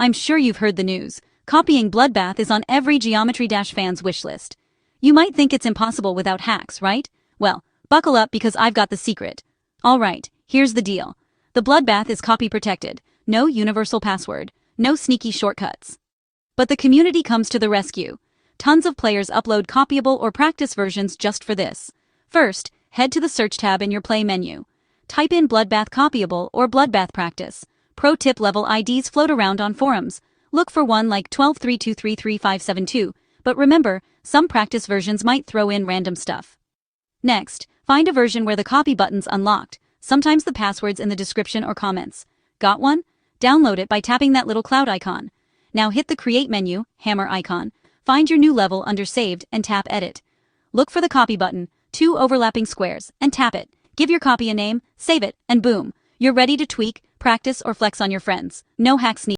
I'm sure you've heard the news. Copying Bloodbath is on every Geometry-fan's wishlist. You might think it's impossible without hacks, right? Well, buckle up because I've got the secret. Alright, here's the deal. The Bloodbath is copy protected. No universal password. No sneaky shortcuts. But the community comes to the rescue. Tons of players upload copyable or practice versions just for this. First, head to the search tab in your play menu. Type in Bloodbath copyable or Bloodbath practice. Pro tip: level IDs float around on forums. Look for one like 1232333572, but remember, some practice versions might throw in random stuff. Next, find a version where the copy button's unlocked, sometimes the password's in the description or comments. Got one? Download it by tapping that little cloud icon. Now hit the Create menu, hammer icon, find your new level under Saved and tap Edit. Look for the copy button, 2 overlapping squares, and tap it. Give your copy a name, save it, and boom, you're ready to tweak, practice, or flex on your friends. No hacks needed.